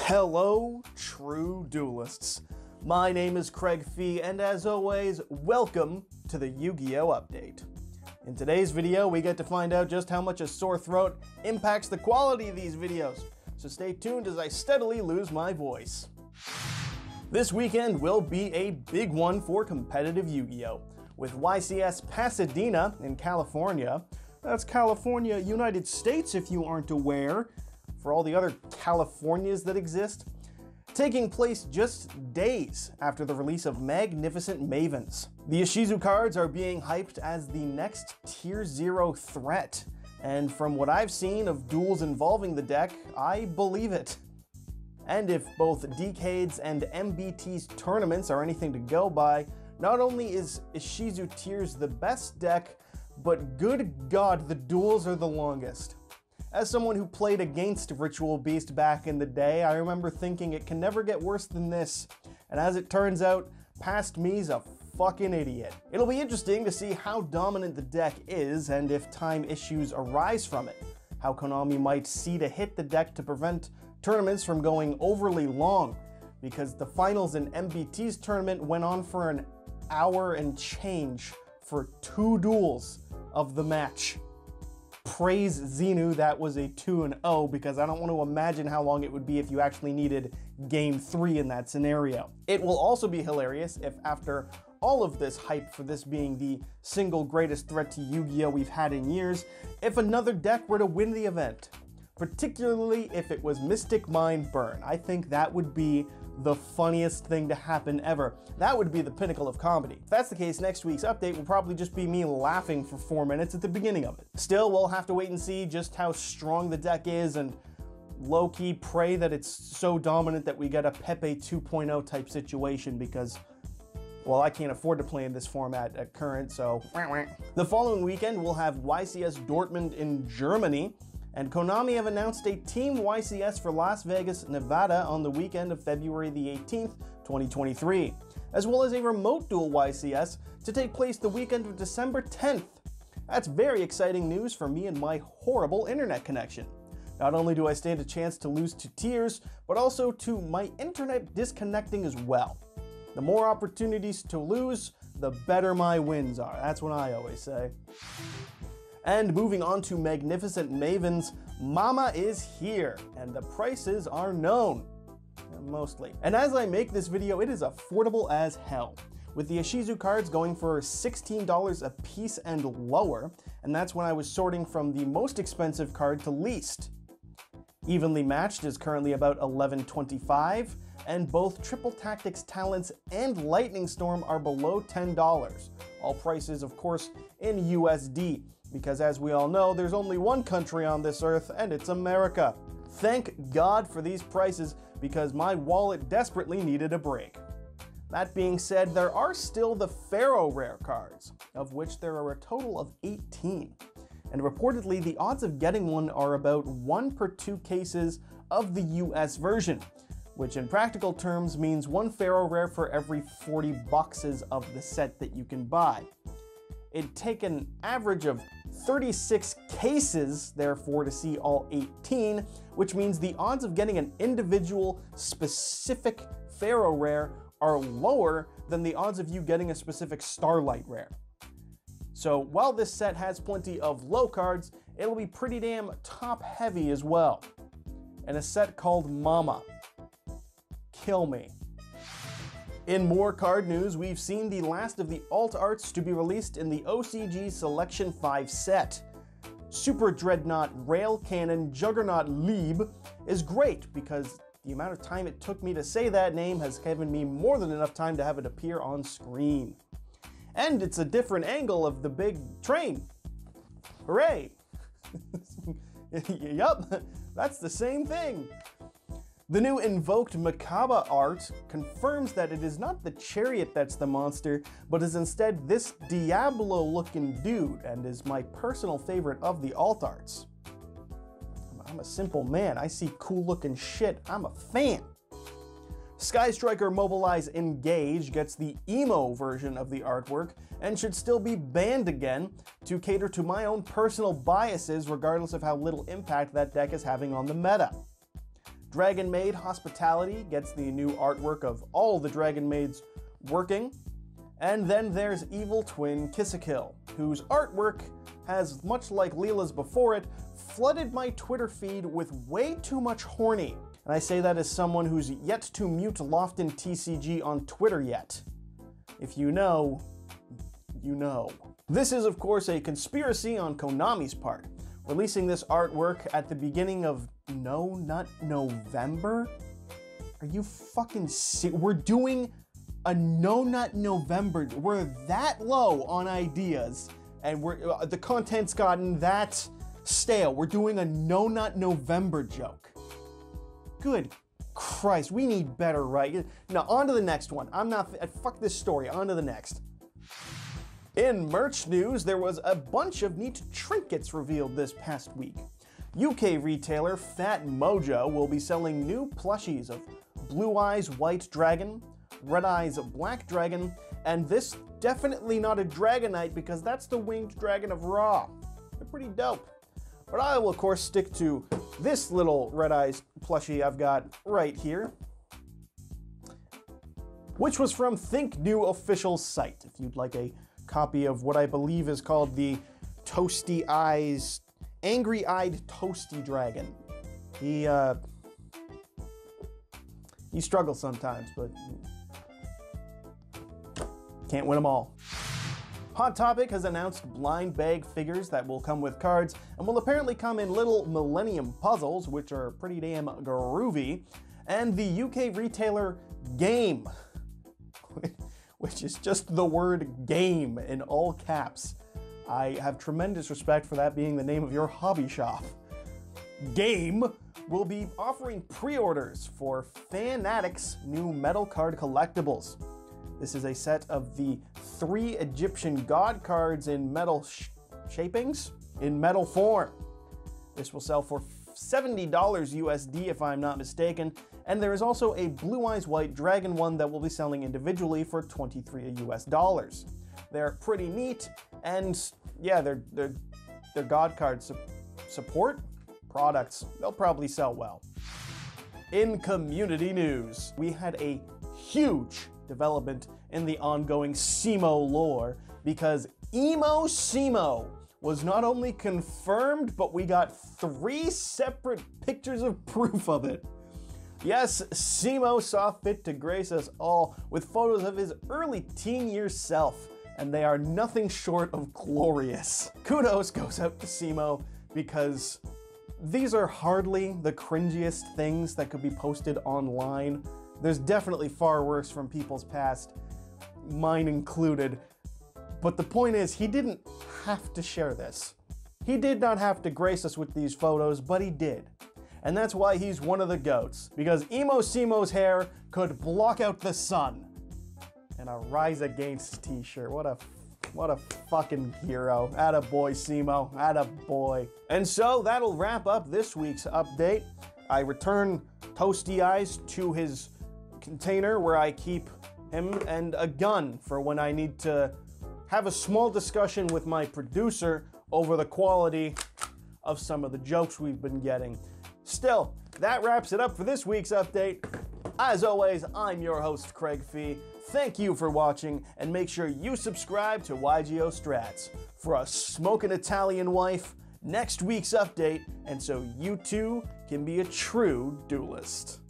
Hello, true duelists. My name is Craig Fee, and as always, welcome to the Yu-Gi-Oh! Update. In today's video, we get to find out just how much a sore throat impacts the quality of these videos, so stay tuned as I steadily lose my voice. This weekend will be a big one for competitive Yu-Gi-Oh! With YCS Pasadena in California. That's California, United States, if you aren't aware, for all the other Californias that exist, taking place just days after the release of Magnificent Mavens. The Ishizu cards are being hyped as the next Tier 0 threat, and from what I've seen of duels involving the deck, I believe it. And if both Decades and MBT's tournaments are anything to go by, not only is Ishizu Tiers the best deck, but good God, the duels are the longest. As someone who played against Ritual Beast back in the day, I remember thinking it can never get worse than this, and as it turns out, past me's a fucking idiot. It'll be interesting to see how dominant the deck is and if time issues arise from it, how Konami might see to hit the deck to prevent tournaments from going overly long, because the finals in MBT's tournament went on for an hour and change for 2 duels of the match. Praise Xenu, that was a 2-0, because I don't want to imagine how long it would be if you actually needed Game 3 in that scenario. It will also be hilarious if after all of this hype for this being the single greatest threat to Yu-Gi-Oh! We've had in years, if another deck were to win the event. Particularly if it was Mystic Mind Burn. I think that would be the funniest thing to happen ever. That would be the pinnacle of comedy. If that's the case, next week's update will probably just be me laughing for 4 minutes at the beginning of it. Still, we'll have to wait and see just how strong the deck is and low-key pray that it's so dominant that we get a Pepe 2.0 type situation because, well, I can't afford to play in this format at current, so The following weekend, we'll have YCS Dortmund in Germany, and Konami have announced a Team YCS for Las Vegas, Nevada on the weekend of February the 18th, 2023, as well as a remote duel YCS to take place the weekend of December 10th. That's very exciting news for me and my horrible internet connection. Not only do I stand a chance to lose to Tiers, but also to my internet disconnecting as well. The more opportunities to lose, the better my wins are. That's what I always say. And moving on to Magnificent Mavens, Mama is here, and the prices are known. Mostly. And as I make this video, it is affordable as hell, with the Ishizu cards going for $16 a piece and lower, and that's when I was sorting from the most expensive card to least. Evenly Matched is currently about $11.25, and both Triple Tactics Talents and Lightning Storm are below $10. All prices, of course, in USD, because as we all know, there's only one country on this earth, and it's America. Thank God for these prices, because my wallet desperately needed a break. That being said, there are still the Pharaoh Rare cards, of which there are a total of 18. And reportedly, the odds of getting one are about 1 per 2 cases of the US version, which in practical terms means 1 Pharaoh Rare for every 40 boxes of the set that you can buy. It'd take an average of 36 cases, therefore, to see all 18, which means the odds of getting an individual specific Pharaoh Rare are lower than the odds of you getting a specific Starlight Rare. So while this set has plenty of low cards, it'll be pretty damn top heavy as well. And a set called Mama. Kill me. In more card news, we've seen the last of the alt arts to be released in the OCG Selection 5 set. Super Dreadnought Rail Cannon Juggernaut Lieb is great because the amount of time it took me to say that name has given me more than enough time to have it appear on screen. And it's a different angle of the big train. Hooray! Yup, that's the same thing. The new Invoked Makaba art confirms that it is not the chariot that's the monster, but is instead this Diablo-looking dude, and is my personal favorite of the alt arts. I'm a simple man. I see cool-looking shit. I'm a fan. Sky Striker Mobilize Engage gets the emo version of the artwork and should still be banned again to cater to my own personal biases regardless of how little impact that deck is having on the meta. Dragon Maid Hospitality gets the new artwork of all the Dragon Maids working. And then there's Evil Twin Kiss-a-Kill, whose artwork has, much like Leela's before it, flooded my Twitter feed with way too much horny. And I say that as someone who's yet to mute Lofton TCG on Twitter yet. If you know, you know. This is, of course, a conspiracy on Konami's part, releasing this artwork at the beginning of, no, not November? Are you fucking serious? We're doing a No Nut November. We're that low on ideas, and the content's gotten that stale. We're doing a No Nut November joke. Good Christ, we need better, right? Now, on to the next one. Fuck this story, on to the next. In merch news, there was a bunch of neat trinkets revealed this past week. UK retailer Fat Mojo will be selling new plushies of Blue Eyes White Dragon, Red Eyes Black Dragon, and this definitely not a Dragonite because that's the winged dragon of Ra. They're pretty dope. But I will, of course, stick to this little Red Eyes plushie I've got right here, which was from Think New official site. If you'd like a copy of what I believe is called the Toasty Eyes, Angry-Eyed Toasty Dragon. He struggles sometimes, but can't win them all. Hot Topic has announced blind bag figures that will come with cards and will apparently come in little Millennium puzzles, which are pretty damn groovy, and the UK retailer Game, which is just the word game in all caps. I have tremendous respect for that being the name of your hobby shop. Game will be offering pre-orders for Fanatic's new metal card collectibles. This is a set of the 3 Egyptian god cards in metal shapings, in metal form. This will sell for $70 USD if I'm not mistaken, and there is also a Blue Eyes White Dragon one that will be selling individually for $23 US. They're pretty neat, and yeah, they're god card support products. They'll probably sell well. In community news, we had a huge development in the ongoing CIMO lore because CIMO was not only confirmed, but we got 3 separate pictures of proof of it. Yes, CIMO saw fit to grace us all with photos of his early teen years self, and they are nothing short of glorious. Kudos goes out to CIMO because these are hardly the cringiest things that could be posted online. There's definitely far worse from people's past, mine included. But the point is, he didn't have to share this. He did not have to grace us with these photos, but he did. And that's why he's one of the GOATs, because CIMO's hair could block out the sun. And a Rise Against t-shirt, what a fucking hero. Attaboy, CIMO, attaboy. And so that'll wrap up this week's update. I return Toasty Eyes to his container where I keep him and a gun for when I need to have a small discussion with my producer over the quality of some of the jokes we've been getting. Still, that wraps it up for this week's update. As always, I'm your host, Craig Fee. Thank you for watching, and make sure you subscribe to Yugioh Strats for a smoking Italian wife, next week's update, and so you too can be a true duelist.